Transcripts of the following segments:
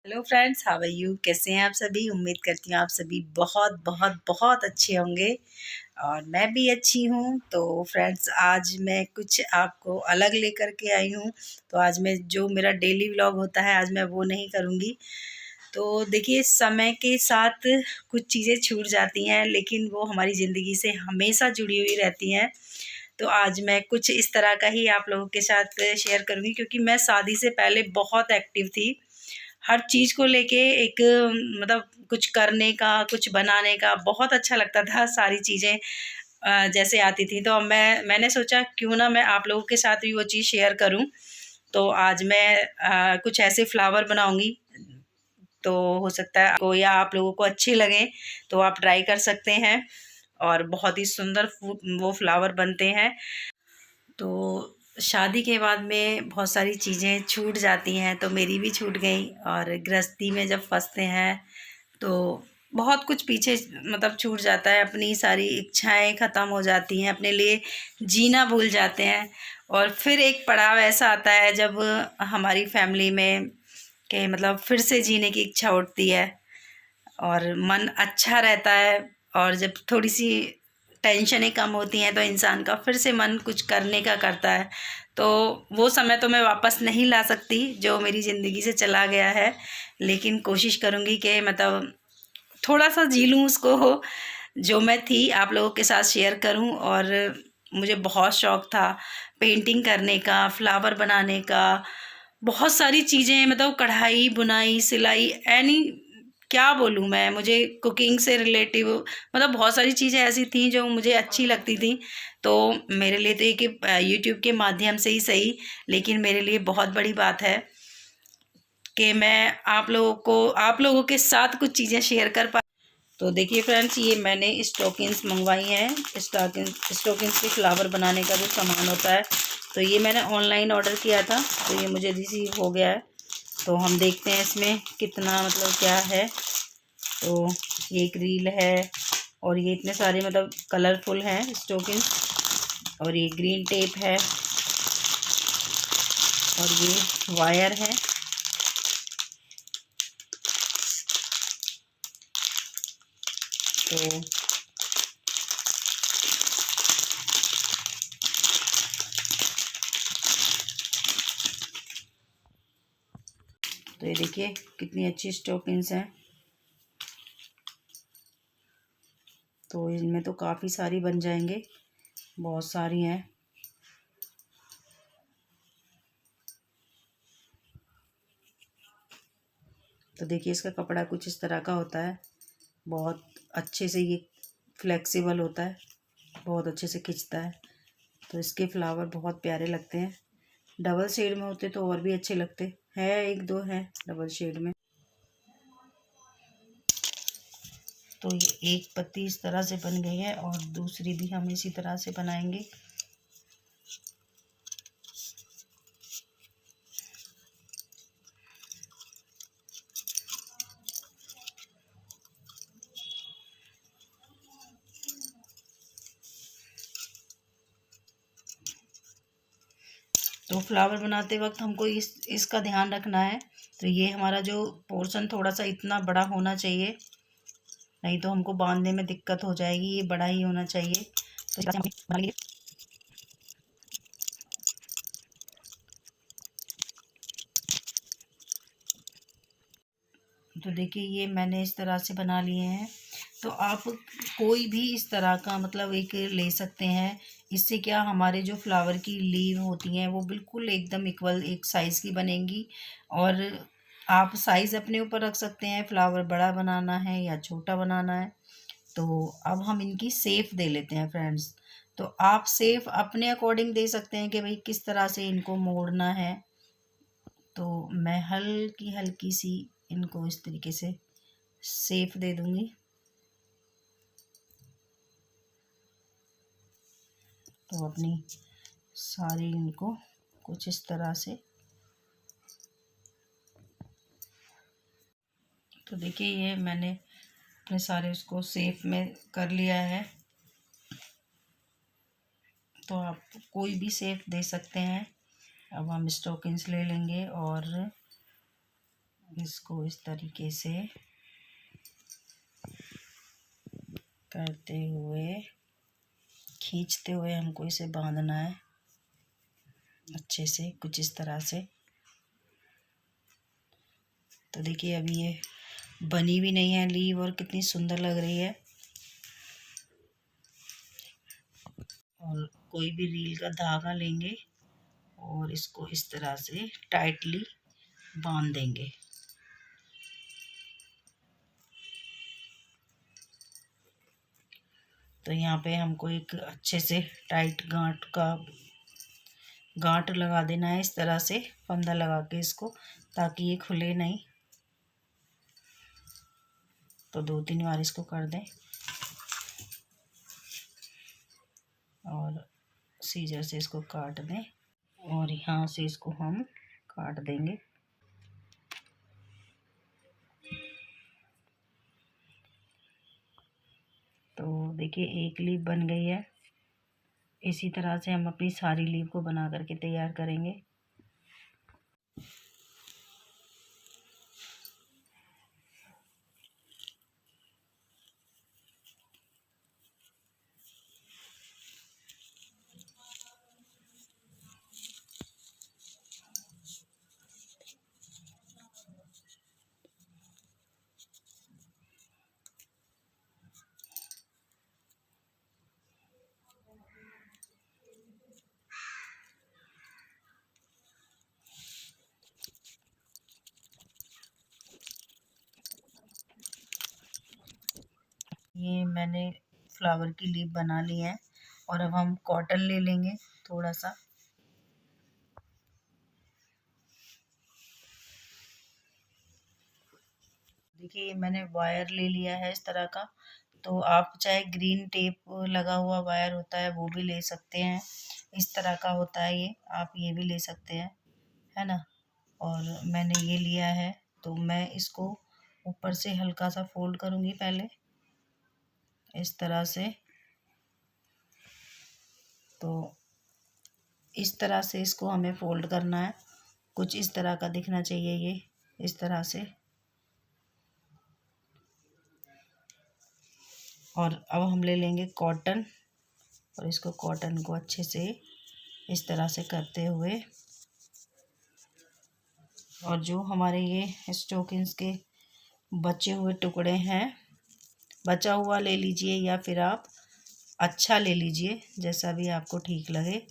Hello friends, how are you? कैसे हैं आप सभी? उम्मीद करती हूँ आप सभी बहुत बहुत बहुत अच्छे होंगे और मैं भी अच्छी हूँ। तो फ्रेंड्स, आज मैं कुछ आपको अलग लेकर के आई हूँ। तो आज मैं जो मेरा डेली व्लॉग होता है, आज मैं वो नहीं करूँगी। तो देखिए, समय के साथ कुछ चीज़ें छूट जाती हैं, लेकिन वो हमारी ज़िंदगी से हमेशा जुड़ी हुई रहती हैं। तो आज मैं कुछ इस तरह का ही आप लोगों के साथ शेयर करूँगी, क्योंकि मैं शादी से पहले बहुत एक्टिव थी। हर चीज़ को लेके एक मतलब कुछ करने का, कुछ बनाने का बहुत अच्छा लगता था। सारी चीज़ें जैसे आती थी, तो मैंने सोचा क्यों ना मैं आप लोगों के साथ भी वो चीज़ शेयर करूं। तो आज मैं कुछ ऐसे फ्लावर बनाऊंगी। तो हो सकता है आपको या आप लोगों को अच्छे लगें, तो आप ट्राई कर सकते हैं। और बहुत ही सुंदर वो फ्लावर बनते हैं। तो शादी के बाद में बहुत सारी चीज़ें छूट जाती हैं, तो मेरी भी छूट गई। और गृहस्थी में जब फंसते हैं तो बहुत कुछ पीछे मतलब छूट जाता है। अपनी सारी इच्छाएं ख़त्म हो जाती हैं, अपने लिए जीना भूल जाते हैं। और फिर एक पड़ाव ऐसा आता है जब हमारी फैमिली में के मतलब फिर से जीने की इच्छा उठती है और मन अच्छा रहता है। और जब थोड़ी सी टेंशनें कम होती हैं तो इंसान का फिर से मन कुछ करने का करता है। तो वो समय तो मैं वापस नहीं ला सकती जो मेरी ज़िंदगी से चला गया है, लेकिन कोशिश करूँगी कि मतलब थोड़ा सा जी लूँ उसको, जो मैं थी आप लोगों के साथ शेयर करूँ। और मुझे बहुत शौक़ था पेंटिंग करने का, फ्लावर बनाने का, बहुत सारी चीज़ें, मतलब कढ़ाई, बुनाई, सिलाई, एनी क्या बोलूँ मैं। मुझे कुकिंग से रिलेटिव मतलब बहुत सारी चीज़ें ऐसी थी जो मुझे अच्छी लगती थी। तो मेरे लिए तो ये कि यूट्यूब के माध्यम से ही सही, लेकिन मेरे लिए बहुत बड़ी बात है कि मैं आप लोगों के साथ कुछ चीज़ें शेयर कर पा। तो देखिए फ्रेंड्स, ये मैंने स्टॉकिंग्स मंगवाई हैं। स्टॉकिंग्स के फ्लावर बनाने का जो सामान होता है, तो ये मैंने ऑनलाइन ऑर्डर किया था, तो ये मुझे रिसीव हो गया है। तो हम देखते हैं इसमें कितना मतलब क्या है। तो ये एक रील है और ये इतने सारे मतलब कलरफुल हैं स्टॉकिंग्स। और ये ग्रीन टेप है और ये वायर है। तो ये देखिए कितनी अच्छी स्टॉकिंग्स हैं। तो इनमें तो काफ़ी सारी बन जाएंगे, बहुत सारी हैं। तो देखिए, इसका कपड़ा कुछ इस तरह का होता है। बहुत अच्छे से ये फ्लेक्सिबल होता है, बहुत अच्छे से खिंचता है। तो इसके फ्लावर बहुत प्यारे लगते हैं। डबल शेड में होते तो और भी अच्छे लगते हैं। एक दो हैं डबल शेड में। तो ये एक पत्ती इस तरह से बन गई है और दूसरी भी हम इसी तरह से बनाएंगे। तो फ्लावर बनाते वक्त हमको इसका ध्यान रखना है। तो ये हमारा जो पोर्शन थोड़ा सा इतना बड़ा होना चाहिए, नहीं तो हमको बांधने में दिक्कत हो जाएगी। ये बड़ा ही होना चाहिए। तो इस तरह से हम बना लेंगे। तो देखिए, ये मैंने इस तरह से बना लिए हैं। तो आप कोई भी इस तरह का मतलब एक ले सकते हैं। इससे क्या हमारे जो फ्लावर की लीव होती हैं वो बिल्कुल एकदम इक्वल एक साइज़ की बनेंगी। और आप साइज़ अपने ऊपर रख सकते हैं, फ्लावर बड़ा बनाना है या छोटा बनाना है। तो अब हम इनकी शेप दे लेते हैं फ्रेंड्स। तो आप शेप अपने अकॉर्डिंग दे सकते हैं कि भाई किस तरह से इनको मोड़ना है। तो मैं हल्की हल्की सी इनको इस तरीके से शेप दे दूंगी। तो अपनी सारी इनको कुछ इस तरह से। तो देखिए, ये मैंने अपने सारे उसको शेप में कर लिया है। तो आप कोई भी शेप दे सकते हैं। अब हम स्टॉकिंग्स ले लेंगे और इसको इस तरीके से करते हुए, खींचते हुए हमको इसे बांधना है अच्छे से, कुछ इस तरह से। तो देखिए अभी ये बनी भी नहीं है लीव और कितनी सुंदर लग रही है। और कोई भी रील का धागा लेंगे और इसको इस तरह से टाइटली बांध देंगे। तो यहाँ पे हमको एक अच्छे से टाइट गांठ लगा देना है, इस तरह से फंदा लगा के इसको, ताकि ये खुले नहीं। तो 2-3 बार इसको कर दें और सीजर से इसको काट दें और यहाँ से इसको हम काट देंगे। तो देखिए एक लीफ बन गई है। इसी तरह से हम अपनी सारी लीफ को बना करके तैयार करेंगे। ये मैंने फ्लावर की लीफ बना ली है और अब हम कॉटन ले लेंगे थोड़ा सा। देखिए मैंने वायर ले लिया है इस तरह का। तो आप चाहे ग्रीन टेप लगा हुआ वायर होता है वो भी ले सकते हैं, इस तरह का होता है ये, आप ये भी ले सकते हैं, है ना। और मैंने ये लिया है, तो मैं इसको ऊपर से हल्का सा फोल्ड करूँगी पहले इस तरह से। तो इस तरह से इसको हमें फोल्ड करना है, कुछ इस तरह का दिखना चाहिए ये, इस तरह से। और अब हम ले लेंगे कॉटन और इसको कॉटन को अच्छे से इस तरह से करते हुए, और जो हमारे ये स्टोकिंग्स के बचे हुए टुकड़े हैं, बचा हुआ ले लीजिए या फिर आप अच्छा ले लीजिए, जैसा भी आपको ठीक लगे।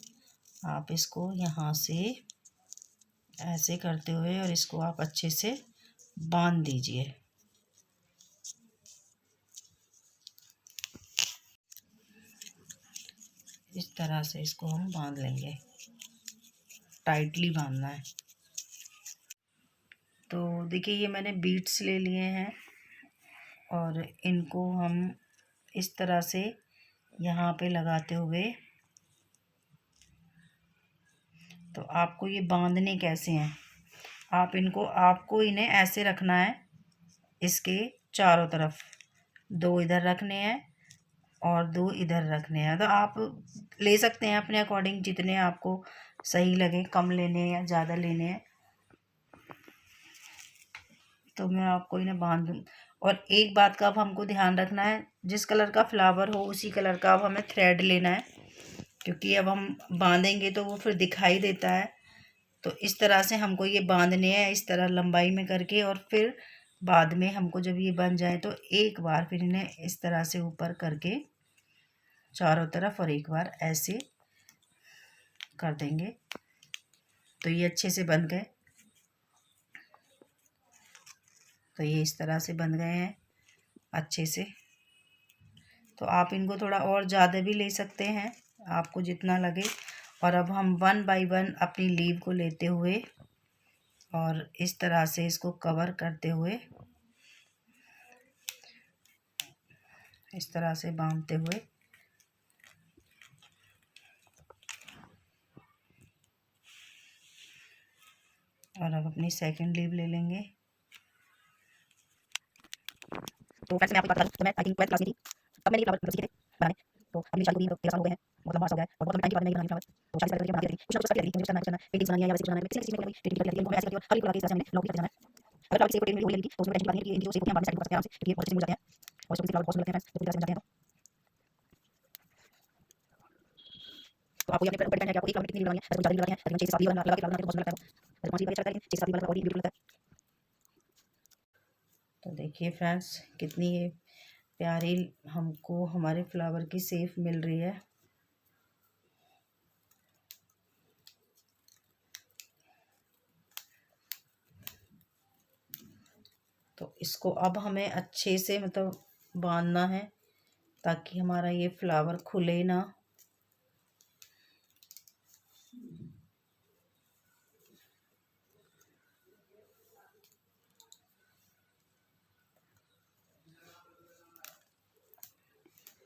आप इसको यहाँ से ऐसे करते हुए और इसको आप अच्छे से बांध दीजिए। इस तरह से इसको हम बांध लेंगे, टाइटली बांधना है। तो देखिए ये मैंने बीड्स ले लिए हैं और इनको हम इस तरह से यहाँ पे लगाते हुए, तो आपको ये बांधने कैसे हैं, आपको इन्हें ऐसे रखना है, इसके चारों तरफ 2 इधर रखने हैं और 2 इधर रखने हैं। तो आप ले सकते हैं अपने अकॉर्डिंग, जितने आपको सही लगे, कम लेने हैं या ज़्यादा लेने हैं। तो मैं आपको इन्हें बांध दूँ। और एक बात का अब हमको ध्यान रखना है, जिस कलर का फ्लावर हो उसी कलर का अब हमें थ्रेड लेना है, क्योंकि अब हम बांधेंगे तो वो फिर दिखाई देता है। तो इस तरह से हमको ये बांधने हैं, इस तरह लंबाई में करके, और फिर बाद में हमको जब ये बन जाए तो एक बार फिर इन्हें इस तरह से ऊपर करके चारों तरफ और एक बार ऐसे कर देंगे। तो ये अच्छे से बन गए। तो ये इस तरह से बन गए हैं अच्छे से। तो आप इनको थोड़ा और ज़्यादा भी ले सकते हैं, आपको जितना लगे। और अब हम 1 बाय 1 अपनी लीव को लेते हुए और इस तरह से इसको कवर करते हुए, इस तरह से बांधते हुए, और अब अपनी सेकंड लीव ले लेंगे। तो फ्रेंड्स मैं आपको बात करूं तो मैं आई थिंक 12th क्लास में थी, तब मैंने ये फ्लावर सीखे थे बनाने। तो अभी शादी को भी 13 साल हो गए हैं, बहुत लंबा हो गया है, और बहुत टाइम के बाद मैं ये बना रही फ्लावर। तो शादी से पहले बना के रखी, कुछ ना कुछ करके रखी, मुझे कुछ करना है, पेंटिंग्स बनानी है या वैसे कुछ बनाना है, किसी ना किसी में पेंटिंग करके रखी है, उनको मैं ऐसे करती हूँ, हर एक फ्लावर के हिसाब से मैंने लॉन्ग भी करके जाना है। अगर आप सेव को तेल में होने लगी तो उसमें टेंशन नहीं है कि जो सेव होते हैं बाद में साइड कर सकते हैं आराम से, क्योंकि बहुत अच्छे से हो जाते हैं और इसको फ्लावर बहुत सुंदर लगते हैं फ्रेंड्स, तो पूरी तरह से बन जाते हैं। तो आपको ये अपने ऊपर डिपेंड है कि आपको एक फ्लावर कितनी लगानी है, अगर ज़्यादा लगानी है, अगर 6 से 7 वाला लगा के फ्लावर बनाते हैं तो बहुत सुंदर लगता है। अगर 5 अच्छा लगता है, 6 से 7 वाला और भी ब्यूटीफुल लगता है। तो देखिए फ्रेंड्स, कितनी ये प्यारी हमको हमारे फ्लावर की शेप मिल रही है। तो इसको अब हमें अच्छे से मतलब बांधना है ताकि हमारा ये फ्लावर खुले ना।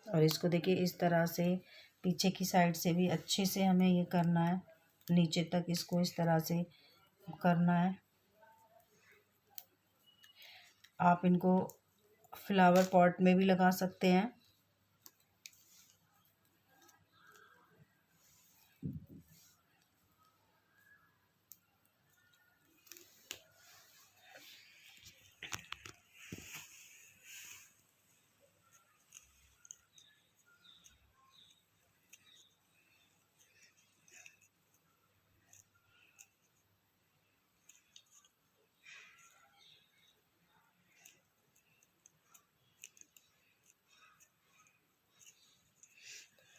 और इसको देखिए इस तरह से पीछे की साइड से भी अच्छे से हमें ये करना है, नीचे तक इसको इस तरह से करना है। आप इनको फ्लावर पॉट में भी लगा सकते हैं।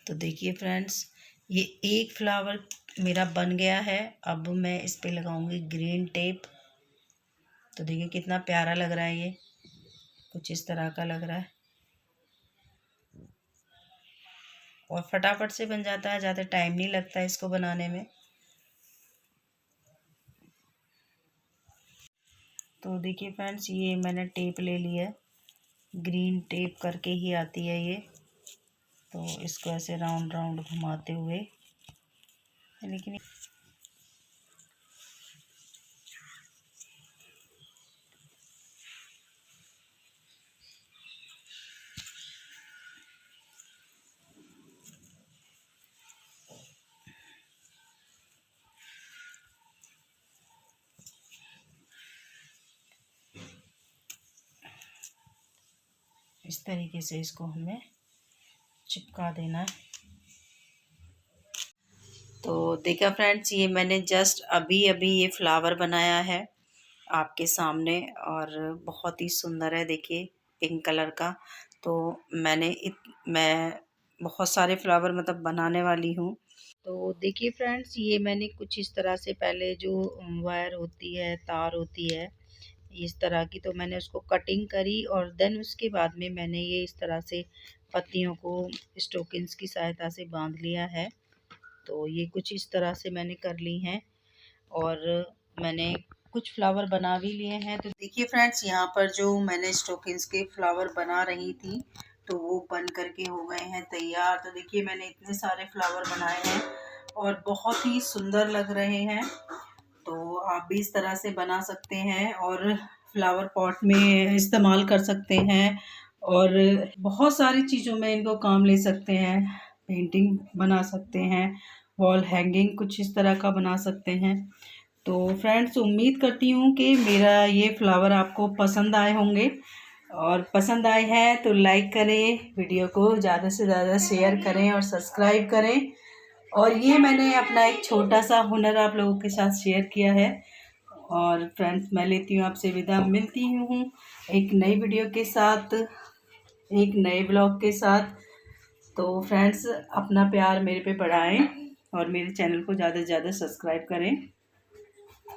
तो देखिए फ्रेंड्स, ये एक फ्लावर मेरा बन गया है। अब मैं इस पे लगाऊंगी ग्रीन टेप। तो देखिए कितना प्यारा लग रहा है, ये कुछ इस तरह का लग रहा है और फटाफट से बन जाता है, ज़्यादा टाइम नहीं लगता है इसको बनाने में। तो देखिए फ्रेंड्स, ये मैंने टेप ले लिया है, ग्रीन टेप करके ही आती है ये। तो इसको ऐसे राउंड राउंड घुमाते हुए, लेकिन इस तरीके से इसको हमें चिपका देना है। तो देखा फ्रेंड्स, ये मैंने जस्ट अभी अभी ये फ्लावर बनाया है आपके सामने और बहुत ही सुंदर है। देखिए पिंक कलर का। तो मैं बहुत सारे फ्लावर मतलब बनाने वाली हूँ। तो देखिए फ्रेंड्स, ये मैंने कुछ इस तरह से पहले जो वायर होती है, तार होती है इस तरह की, तो मैंने उसको कटिंग करी और देन उसके बाद में मैंने ये इस तरह से पत्तियों को स्टोकिंग्स की सहायता से बांध लिया है। तो ये कुछ इस तरह से मैंने कर ली हैं और मैंने कुछ फ्लावर बना भी लिए हैं। तो देखिए फ्रेंड्स, यहाँ पर जो मैंने स्टोकिंग्स के फ्लावर बना रही थी तो वो बन करके हो गए हैं तैयार। तो देखिए मैंने इतने सारे फ्लावर बनाए हैं और बहुत ही सुंदर लग रहे हैं। तो आप भी इस तरह से बना सकते हैं और फ्लावर पॉट में इस्तेमाल कर सकते हैं और बहुत सारी चीज़ों में इनको काम ले सकते हैं। पेंटिंग बना सकते हैं, वॉल हैंगिंग कुछ इस तरह का बना सकते हैं। तो फ्रेंड्स, उम्मीद करती हूँ कि मेरा ये फ्लावर आपको पसंद आए होंगे और पसंद आए हैं तो लाइक करें, वीडियो को ज़्यादा से ज़्यादा शेयर करें और सब्सक्राइब करें। और ये मैंने अपना एक छोटा सा हुनर आप लोगों के साथ शेयर किया है। और फ्रेंड्स, मैं लेती हूँ आपसे विदा, मिलती हूँ एक नई वीडियो के साथ, एक नए ब्लॉग के साथ। तो फ्रेंड्स, अपना प्यार मेरे पे बढ़ाएं और मेरे चैनल को ज़्यादा से ज़्यादा सब्सक्राइब करें।